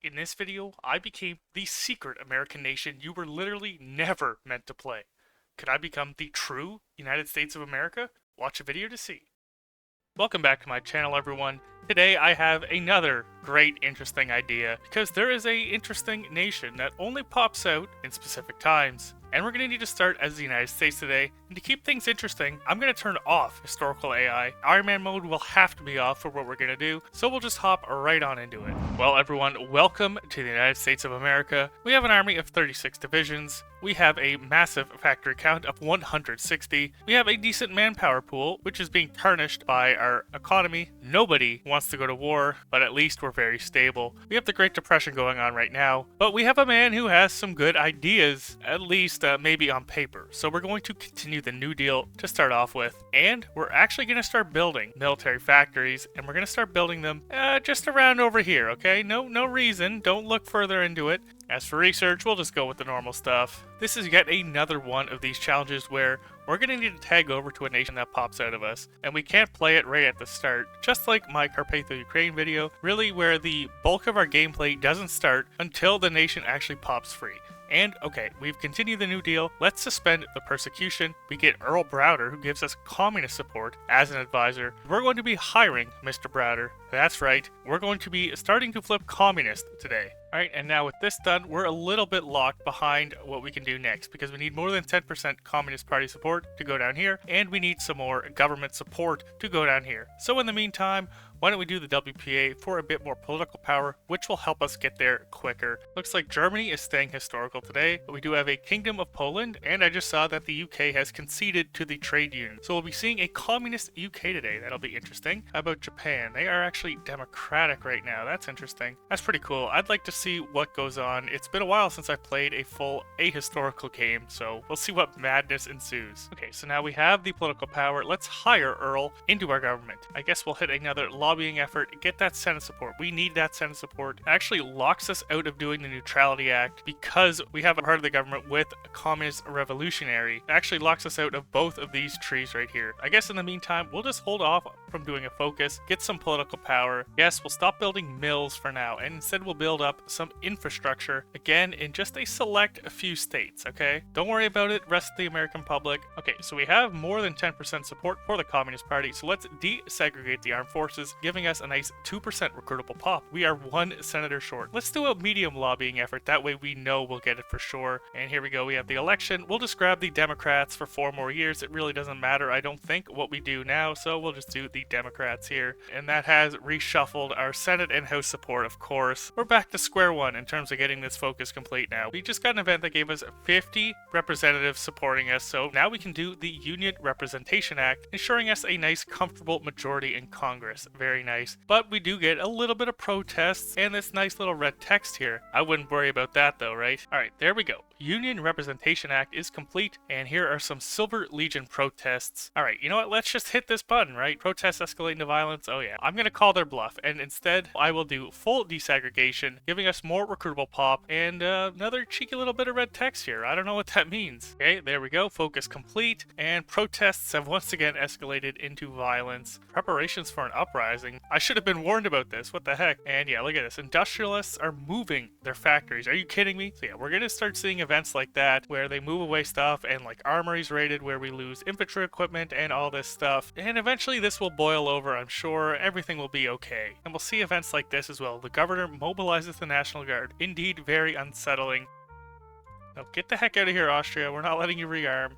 In this video, I became the secret American nation you were literally never meant to play. Could I become the true United States of America? Watch a video to see. Welcome back to my channel, everyone. Today I have another great interesting idea, because there is a interesting nation that only pops out in specific times. And we're going to need to start as the United States today, and to keep things interesting, I'm going to turn off historical AI. Iron Man mode will have to be off for what we're going to do, so we'll just hop right on into it. Well everyone, welcome to the United States of America. We have an army of 36 divisions. We have a massive factory count of 160. We have a decent manpower pool, which is being tarnished by our economy. Nobody wants to go to war, but at least we're very stable. We have the Great Depression going on right now, but we have a man who has some good ideas, at least maybe on paper. So we're going to continue the New Deal to start off with, and we're actually going to start building military factories, and we're going to start building them just around over here, okay? No reason, don't look further into it. As for research, we'll just go with the normal stuff. This is yet another one of these challenges where we're going to need to tag over to a nation that pops out of us, and we can't play it right at the start, just like my Carpatho-Ukraine video, really where the bulk of our gameplay doesn't start until the nation actually pops free. And, okay, we've continued the New Deal. Let's suspend the persecution. We get Earl Browder, who gives us communist support, as an advisor. We're going to be hiring Mr. Browder. That's right, we're going to be starting to flip communist today. Alright, and now with this done, we're a little bit locked behind what we can do next, because we need more than 10% Communist Party support to go down here, and we need some more government support to go down here. So in the meantime, why don't we do the WPA for a bit more political power, which will help us get there quicker. Looks like Germany is staying historical today, but we do have a Kingdom of Poland, and I just saw that the UK has conceded to the trade union. So we'll be seeing a communist UK today. That'll be interesting. How about Japan? They are actually democratic right now. That's interesting. That's pretty cool. I'd like to see what goes on. It's been a while since I played a full ahistorical game, so we'll see what madness ensues. Okay, so now we have the political power. Let's hire Earl into our government. I guess we'll hit another lobbying effort, get that Senate support. We need that Senate support. It actually locks us out of doing the Neutrality Act because we have a part of the government with a communist revolutionary. It actually locks us out of both of these trees right here. I guess in the meantime, we'll just hold off from doing a focus, get some political power. Yes, we'll stop building mills for now, and instead we'll build up some infrastructure, again, in just a select few states, okay? Don't worry about it, rest of the American public. Okay, so we have more than 10% support for the Communist Party, so let's desegregate the armed forces, giving us a nice 2% recruitable pop. We are one senator short. Let's do a medium lobbying effort, that way we know we'll get it for sure. And here we go, we have the election. We'll just grab the Democrats for 4 more years. It really doesn't matter, I don't think, what we do now, so we'll just do the Democrats here. And that has reshuffled our Senate and House support, of course. We're back to square one in terms of getting this focus complete now. We just got an event that gave us 50 representatives supporting us, so now we can do the Union Representation Act, ensuring us a nice, comfortable majority in Congress. Very nice. But we do get a little bit of protests and this nice little red text here. I wouldn't worry about that though, right? Alright, there we go. Union Representation Act is complete, and here are some Silver Legion protests. Alright, you know what? Let's just hit this button, right? Protests escalating to violence. Oh yeah. I'm gonna call their bluff, and instead I will do full desegregation, giving us more recruitable pop, and another cheeky little bit of red text here. I don't know what that means. Okay, there we go. Focus complete, and protests have once again escalated into violence. Preparations for an uprising. I should have been warned about this. What the heck? And yeah, look at this. Industrialists are moving their factories. Are you kidding me? So yeah, we're gonna start seeing events like that where they move away stuff, and like armories raided where we lose infantry equipment and all this stuff. And eventually this will boil over, I'm sure. Everything will be okay. And we'll see events like this as well. The governor mobilizes the National Guard. Indeed, very unsettling. Now get the heck out of here, Austria. We're not letting you rearm.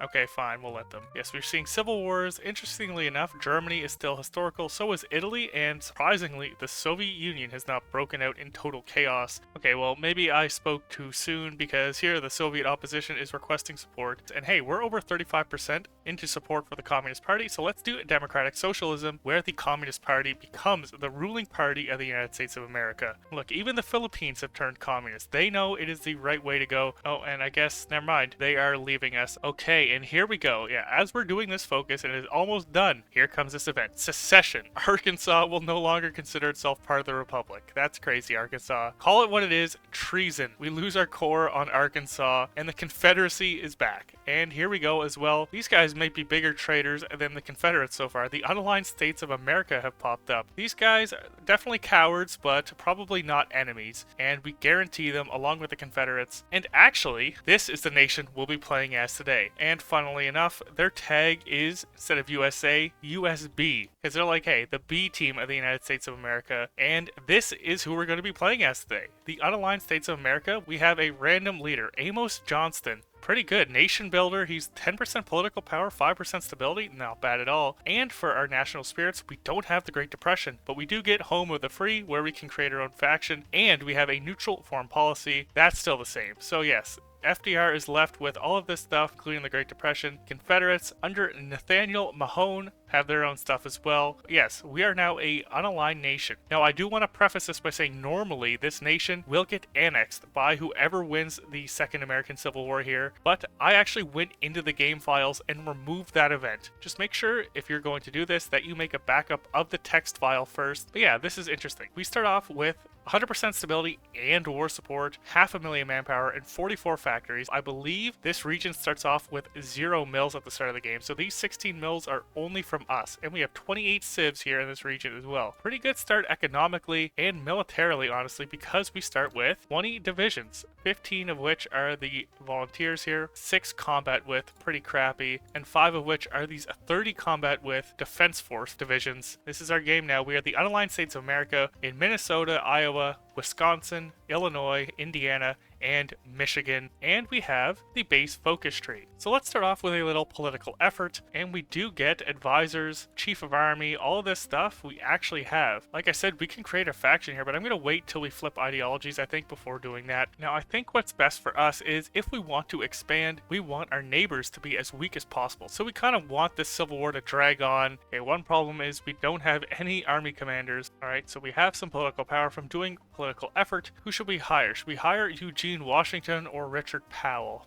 Okay, fine, we'll let them. Yes, we're seeing civil wars. Interestingly enough, Germany is still historical, so is Italy, and surprisingly, the Soviet Union has not broken out in total chaos. Okay, well, maybe I spoke too soon, because here the Soviet opposition is requesting support. And hey, we're over 35% into support for the Communist Party, so let's do democratic socialism, where the Communist Party becomes the ruling party of the United States of America. Look, even the Philippines have turned communist. They know it is the right way to go. Oh, and I guess, never mind, they are leaving us. Okay, Okay, and here we go. Yeah, as we're doing this focus, and it is almost done, here comes this event. Secession. Arkansas will no longer consider itself part of the Republic. That's crazy, Arkansas. Call it what it is, treason. We lose our core on Arkansas, and the Confederacy is back. And here we go as well. These guys might be bigger traitors than the Confederates so far. The unaligned states of America have popped up. These guys are definitely cowards, but probably not enemies. And we guarantee them along with the Confederates. And actually, this is the nation we'll be playing as today. And funnily enough, their tag is, instead of USA, USB. Because they're like, hey, the B team of the United States of America. And this is who we're going to be playing as today. The unaligned states of America, we have a random leader, Amos Johnston. Pretty good. Nation builder. He's 10% political power, 5% stability. Not bad at all. And for our national spirits, we don't have the Great Depression, but we do get Home of the Free, where we can create our own faction, and we have a neutral foreign policy. That's still the same. So yes, FDR is left with all of this stuff, including the Great Depression. Confederates under Nathaniel Mahone have their own stuff as well. Yes, we are now a unaligned nation. Now, I do want to preface this by saying normally this nation will get annexed by whoever wins the Second American Civil War here, but I actually went into the game files and removed that event. Just make sure if you're going to do this that you make a backup of the text file first. But yeah, this is interesting. We start off with 100% stability and war support, 500,000 manpower, and 44 factories. I believe this region starts off with 0 mills at the start of the game, so these 16 mills are only from us, and we have 28 civs here in this region as well. Pretty good start economically and militarily, honestly, because we start with 20 divisions, 15 of which are the volunteers here, 6 combat with, pretty crappy, and 5 of which are these 30 combat with defense force divisions. This is our game now. We are the unaligned states of America in Minnesota, Iowa, Wisconsin, Illinois, Indiana, and Michigan, and we have the base focus tree. So let's start off with a little political effort, and we do get advisors, chief of army, all of this stuff we actually have. Like I said, we can create a faction here, but I'm going to wait till we flip ideologies, I think, before doing that. Now, I think what's best for us is if we want to expand, we want our neighbors to be as weak as possible. So we kind of want this civil war to drag on. Okay, one problem is we don't have any army commanders. All right, so we have some political power from doing political effort. Who should we hire? Should we hire Eugene Washington or Richard Powell?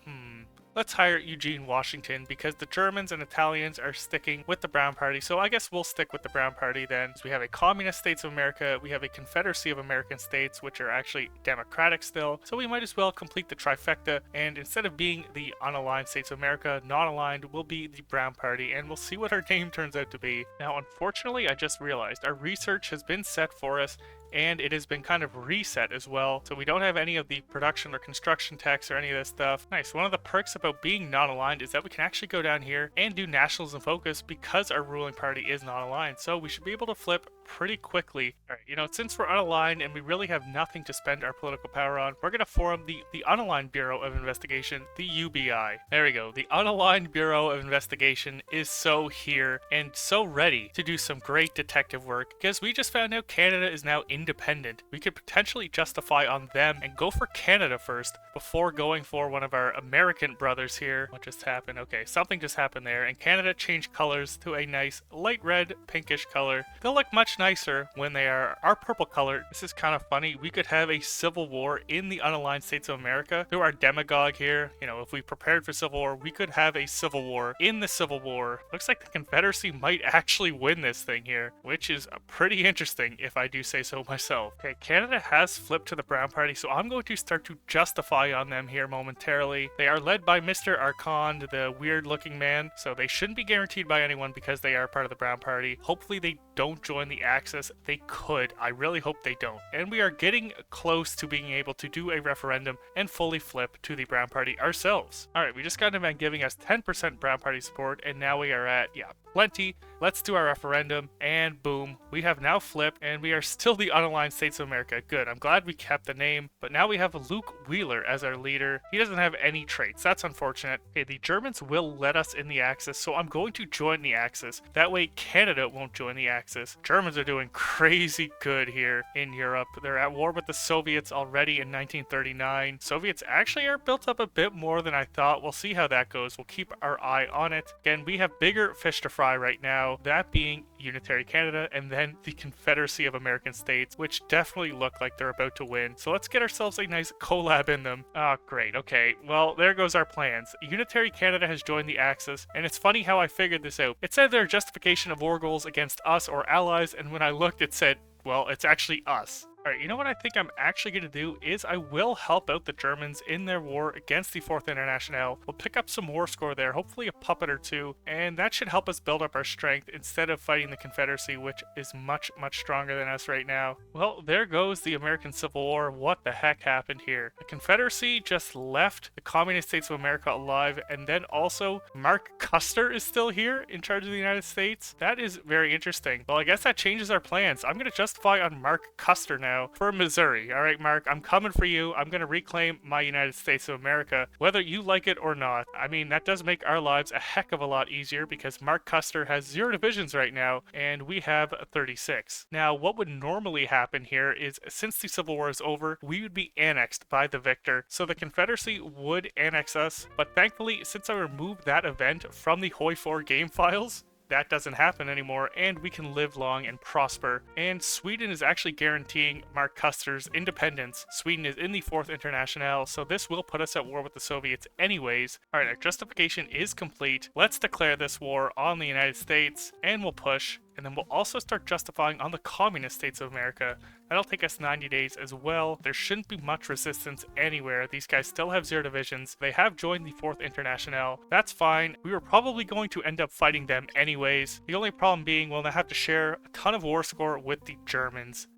Let's hire Eugene Washington because the Germans and Italians are sticking with the Brown Party, so I guess we'll stick with the Brown Party then. So we have a Communist States of America, we have a Confederacy of American States, which are actually democratic still, so we might as well complete the trifecta, and instead of being the unaligned States of America, non-aligned will be the Brown Party, and we'll see what our name turns out to be. Now, unfortunately, I just realized our research has been set for us, and it has been kind of reset as well, so we don't have any of the production or construction tax or any of this stuff. Nice. One of the perks about being non-aligned is that we can actually go down here and do nationalism focus because our ruling party is non-aligned, so we should be able to flip pretty quickly. All right, since we're unaligned and we really have nothing to spend our political power on, we're going to form the Unaligned Bureau of Investigation, the UBI. There we go. The Unaligned Bureau of Investigation is so here and so ready to do some great detective work because we just found out Canada is now independent. We could potentially justify on them and go for Canada first before going for one of our American brothers here. What just happened? Okay, something just happened there, and Canada changed colors to a nice light red pinkish color. They'll look much nicer when they are our purple color. This is kind of funny. We could have a civil war in the unaligned states of America through our demagogue here. If we prepared for civil war, we could have a civil war in the civil war. Looks like the Confederacy might actually win this thing here, which is pretty interesting if I do say so myself. Okay, Canada has flipped to the Brown Party, so I'm going to start to justify on them here momentarily. They are led by Mr. Arcand, the weird looking man, so they shouldn't be guaranteed by anyone because they are part of the Brown Party. Hopefully they don't join the Axis. They could. I really hope they don't. And we are getting close to being able to do a referendum and fully flip to the Brown Party ourselves. Alright, we just got them giving us 10% Brown Party support, and now we are at, plenty. Let's do our referendum, and boom, we have now flipped, and we are still the unaligned states of America. Good, I'm glad we kept the name, but now we have Luke Wheeler as our leader. He doesn't have any traits. That's unfortunate. Okay, the Germans will let us in the Axis, so I'm going to join the Axis. That way Canada won't join the Axis. Germans are doing crazy good here in Europe. They're at war with the Soviets already in 1939. Soviets actually are built up a bit more than I thought. We'll see how that goes. We'll keep our eye on it. Again, we have bigger fish to fry try right now, that being Unitary Canada and then the Confederacy of American States, which definitely look like they're about to win. So let's get ourselves a nice collab in them. Oh, great. Okay, well, there goes our plans. Unitary Canada has joined the Axis, and it's funny how I figured this out. It said their justification of war goals against us or allies, and when I looked, it said, well, it's actually us. Alright, you know what I think I'm actually going to do is I will help out the Germans in their war against the 4th Internationale. We'll pick up some war score there, hopefully a puppet or two, and that should help us build up our strength instead of fighting the Confederacy, which is much, much stronger than us right now. Well, there goes the American Civil War. What the heck happened here? The Confederacy just left the Communist States of America alive, and then also Mark Custer is still here in charge of the United States. That is very interesting. Well, I guess that changes our plans. I'm going to justify on Mark Custer now for Missouri. All right, Mark, I'm coming for you. I'm going to reclaim my United States of America, whether you like it or not. I mean, that does make our lives a heck of a lot easier because Mark Custer has 0 divisions right now, and we have 36. Now, what would normally happen here is since the Civil War is over, we would be annexed by the victor. So the Confederacy would annex us, but thankfully, since I removed that event from the Hoi 4 game files, that doesn't happen anymore, and we can live long and prosper. And Sweden is actually guaranteeing Mark Custer's independence. Sweden is in the 4th Internationale, so this will put us at war with the Soviets anyways. Alright, our justification is complete. Let's declare this war on the United States, and we'll push. And then we'll also start justifying on the Communist States of America. That'll take us 90 days as well. There shouldn't be much resistance anywhere. These guys still have 0 divisions. They have joined the 4th Internationale. That's fine. We were probably going to end up fighting them anyways. The only problem being we'll now have to share a ton of war score with the Germans.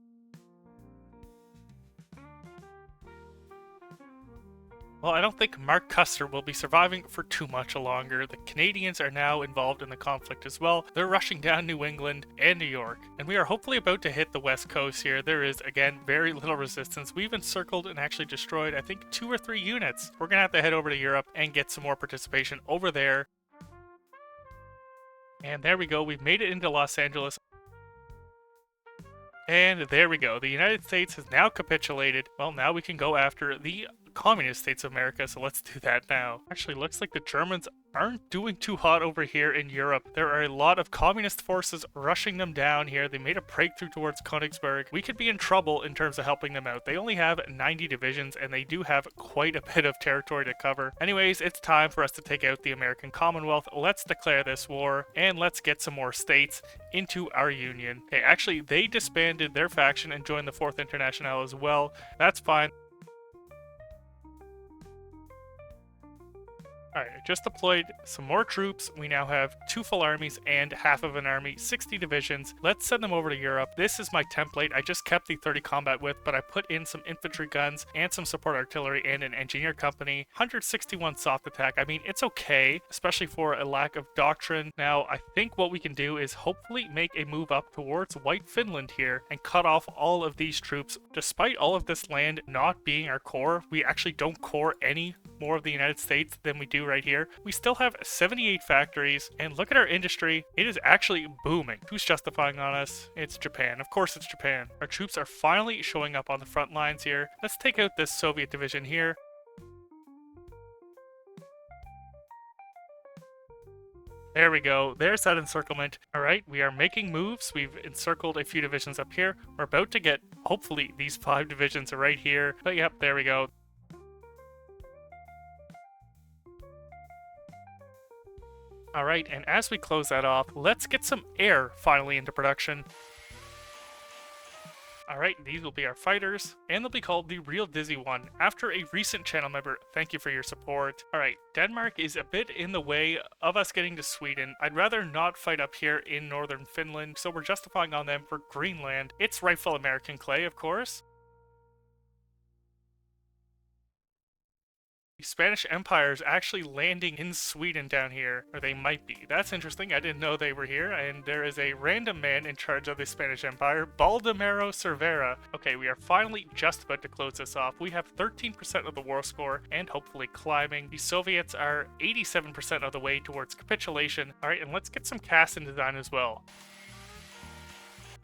Well, I don't think Mark Custer will be surviving for too much longer. The Canadians are now involved in the conflict as well. They're rushing down New England and New York. And we are hopefully about to hit the West Coast here. There is, again, very little resistance. We've encircled and actually destroyed, I think, 2 or 3 units. We're going to have to head over to Europe and get some more participation over there. And there we go. We've made it into Los Angeles. And there we go. The United States has now capitulated. Well, now we can go after the Communist States of America, so let's do that now. Actually, looks like the Germans aren't doing too hot over here in Europe. There are a lot of communist forces rushing them down here. They made a breakthrough towards Königsberg. We could be in trouble in terms of helping them out. They only have 90 divisions, and they do have quite a bit of territory to cover. Anyways, it's time for us to take out the American Commonwealth. Let's declare this war, and let's get some more states into our union. Okay, actually, they disbanded their faction and joined the 4th Internationale as well. That's fine. Alright, I just deployed some more troops. We now have 2 full armies and half of an army, 60 divisions. Let's send them over to Europe. This is my template. I just kept the 30 combat width, but I put in some infantry guns and some support artillery and an engineer company. 161 soft attack. I mean, it's okay, especially for a lack of doctrine. Now, I think what we can do is hopefully make a move up towards White Finland here and cut off all of these troops. Despite all of this land not being our core, we actually don't core any more of the United States than we do right here. We still have 78 factories, and look at our industry. It is actually booming. Who's justifying on us? It's Japan. Of course it's Japan. Our troops are finally showing up on the front lines here. Let's take out this Soviet division here. There we go. There's that encirclement. All right, we are making moves. We've encircled a few divisions up here. We're about to get, hopefully, these 5 divisions right here. But yep, there we go. Alright, and as we close that off, let's get some air finally into production. Alright, these will be our fighters, and they'll be called the Real Dizzy One, after a recent channel member. Thank you for your support. Alright, Denmark is a bit in the way of us getting to Sweden. I'd rather not fight up here in northern Finland, so we're justifying on them for Greenland. It's rightful American clay, of course. The Spanish Empire is actually landing in Sweden down here, or they might be. That's interesting. I didn't know they were here, and there is a random man in charge of the Spanish Empire, Baldemaro Cervera. Okay, we are finally just about to close this off. We have 13% of the war score, and hopefully climbing. The Soviets are 87% of the way towards capitulation. Alright, and let's get some cast and design as well.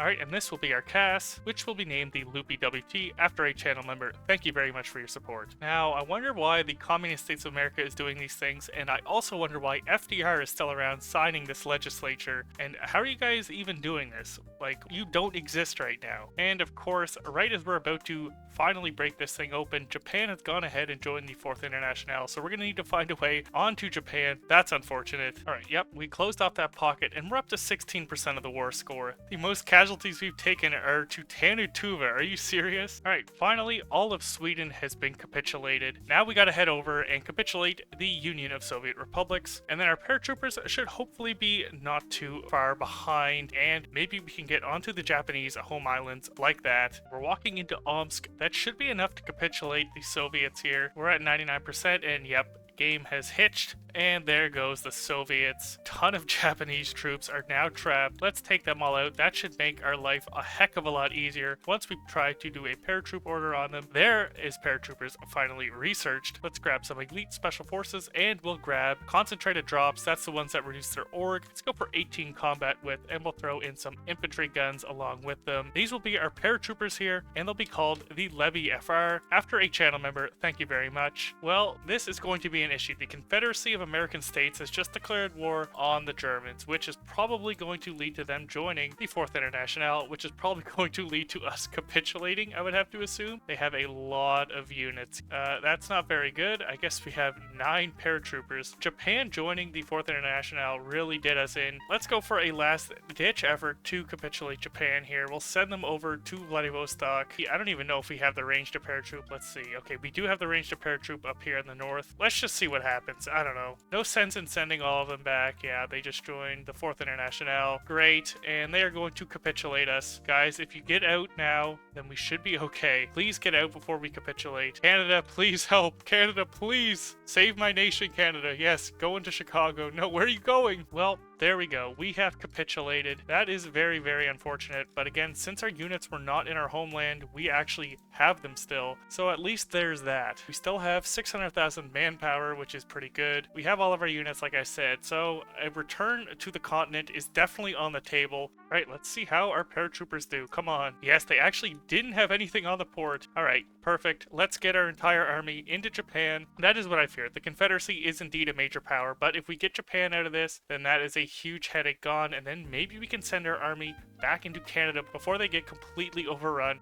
Alright, and this will be our CAS, which will be named the Loopy WT after a channel member. Thank you very much for your support. Now, I wonder why the Communist States of America is doing these things, and I also wonder why FDR is still around signing this legislature, and how are you guys even doing this? Like, you don't exist right now. And of course, right as we're about to finally break this thing open, Japan has gone ahead and joined the 4th International, so we're gonna need to find a way onto Japan. That's unfortunate. Alright, yep, we closed off that pocket, and we're up to 16% of the war score. The most casualties we've taken are to Tanutuva. Are you serious? Alright, finally, all of Sweden has been capitulated. Now we gotta head over and capitulate the Union of Soviet Republics, and then our paratroopers should hopefully be not too far behind, and maybe we can get onto the Japanese home islands like that. We're walking into Omsk. That should be enough to capitulate the Soviets here. We're at 99%, and yep, game has hitched. And there goes the Soviets. Ton of Japanese troops are now trapped. Let's take them all out. That should make our life a heck of a lot easier. Once we try to do a paratroop order on them, there is paratroopers finally researched. Let's grab some elite special forces, and we'll grab concentrated drops. That's the ones that reduce their org. Let's go for 18 combat width, and we'll throw in some infantry guns along with them. These will be our paratroopers here, and they'll be called the Levy FR after a channel member. Thank you very much. Well, this is going to be an issue. The Confederacy of American States has just declared war on the Germans, which is probably going to lead to them joining the 4th International, which is probably going to lead to us capitulating, I would have to assume. They have a lot of units. That's not very good. I guess we have 9 paratroopers. Japan joining the 4th International really did us in. Let's go for a last-ditch effort to capitulate Japan here. We'll send them over to Vladivostok. I don't even know if we have the range to paratroop. Let's see. Okay, we do have the range to paratroop up here in the north. Let's just see what happens. I don't know. No sense in sending all of them back. Yeah, they just joined the 4th International. Great, and they are going to capitulate us. Guys, if you get out now, then we should be okay. Please get out before we capitulate. Canada, please help. Canada, please. Save my nation, Canada. Yes, go into Chicago. No, where are you going? Well, there we go. We have capitulated. That is very, very unfortunate. But again, since our units were not in our homeland, we actually have them still. So at least there's that. We still have 600,000 manpower, which is pretty good. We have all of our units, like I said. So a return to the continent is definitely on the table. All right, let's see how our paratroopers do. Come on. Yes, they actually didn't have anything on the port. All right, perfect. Let's get our entire army into Japan. That is what I feared. The Confederacy is indeed a major power, but if we get Japan out of this, then that is a huge headache gone, and then maybe we can send our army back into Canada before they get completely overrun.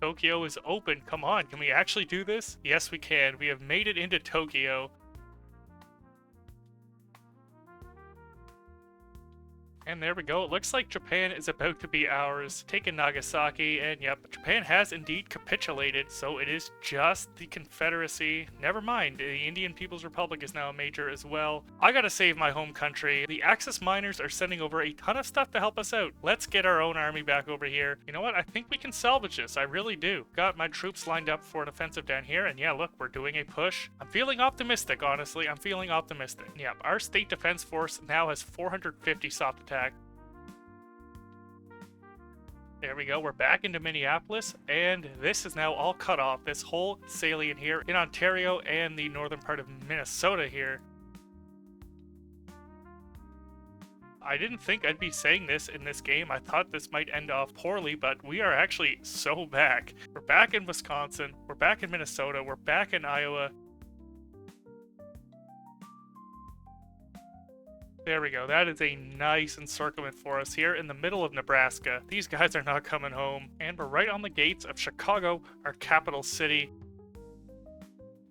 Tokyo is open. Come on, can we actually do this? Yes, we can. We have made it into Tokyo. And there we go. It looks like Japan is about to be ours. Taking Nagasaki, and yep, Japan has indeed capitulated, so it is just the Confederacy. Never mind, the Indian People's Republic is now a major as well. I gotta save my home country. The Axis miners are sending over a ton of stuff to help us out. Let's get our own army back over here. You know what? I think we can salvage this. I really do. Got my troops lined up for an offensive down here, and yeah, look, we're doing a push. I'm feeling optimistic, honestly. I'm feeling optimistic. Yeah, our State Defense Force now has 450 soft attack. There we go, we're back into Minneapolis, and this is now all cut off. This whole salient here in Ontario and the northern part of Minnesota here. I didn't think I'd be saying this in this game. I thought this might end off poorly, but we are actually so back. We're back in Wisconsin, we're back in Minnesota, we're back in Iowa. There we go. That is a nice encirclement for us here in the middle of Nebraska. These guys are not coming home. And we're right on the gates of Chicago, our capital city.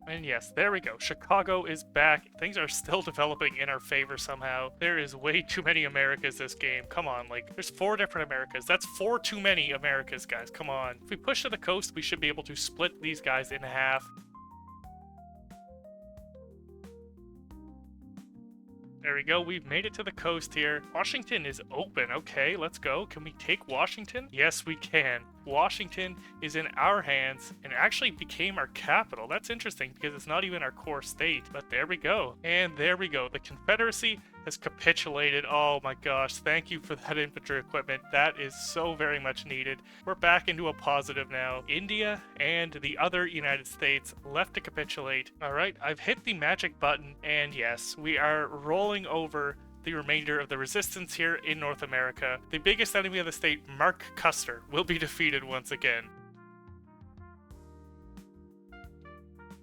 And yes, there we go. Chicago is back. Things are still developing in our favor somehow. There is way too many Americas this game. Come on, like, there's 4 different Americas. That's 4 too many Americas, guys. Come on. If we push to the coast, we should be able to split these guys in half. There we go, we've made it to the coast here. Washington is open. Okay, let's go. Can we take Washington? Yes, we can. Washington is in our hands and actually became our capital. That's interesting because it's not even our core state. But there we go. And there we go. The Confederacy has capitulated. Oh my gosh, thank you for that infantry equipment. That is so very much needed. We're back into a positive now. India and the other United States left to capitulate. All right, I've hit the magic button, and yes, we are rolling over the remainder of the resistance here in North America. The biggest enemy of the state, Mark Custer, will be defeated once again.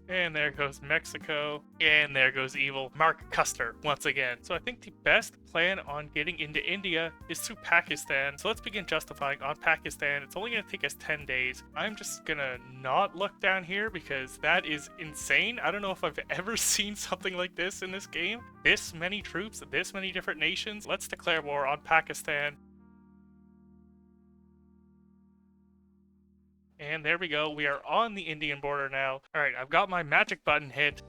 And there goes Mexico. And there goes evil Mark Custer once again. So I think the best plan on getting into India is through Pakistan. So let's begin justifying on Pakistan. It's only going to take us 10 days. I'm just going to not look down here because that is insane. I don't know if I've ever seen something like this in this game. This many troops, this many different nations. Let's declare war on Pakistan. And there we go, we are on the Indian border now. Alright, I've got my magic button hit.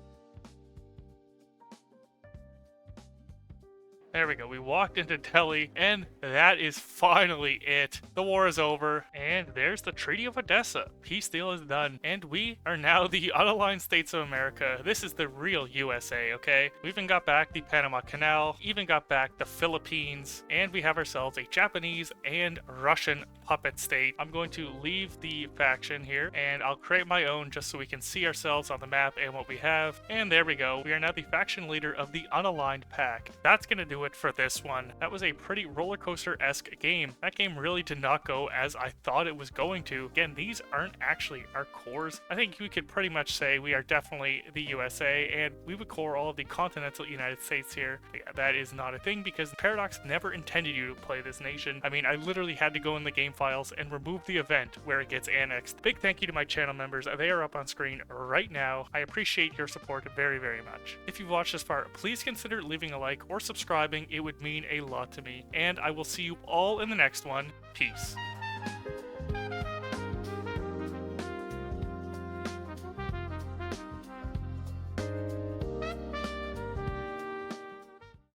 There we go, we walked into Delhi, and that is finally it. The war is over, and there's the Treaty of Odessa. Peace deal is done, and we are now the unaligned states of America. This is the real USA, okay? We even got back the Panama Canal, even got back the Philippines, and we have ourselves a Japanese and Russian puppet state. I'm going to leave the faction here, and I'll create my own just so we can see ourselves on the map and what we have. And there we go, we are now the faction leader of the unaligned pack. That's gonna do it for this one. That was a pretty roller coaster-esque game. That game really did not go as I thought it was going to. Again, these aren't actually our cores. I think we could pretty much say we are definitely the USA, and we would core all of the continental United States here. But yeah, that is not a thing because Paradox never intended you to play this nation. I mean, I literally had to go in the game files and remove the event where it gets annexed. Big thank you to my channel members. They are up on screen right now. I appreciate your support very, very much. If you've watched this far, please consider leaving a like or subscribing. It would mean a lot to me. And I will see you all in the next one. Peace.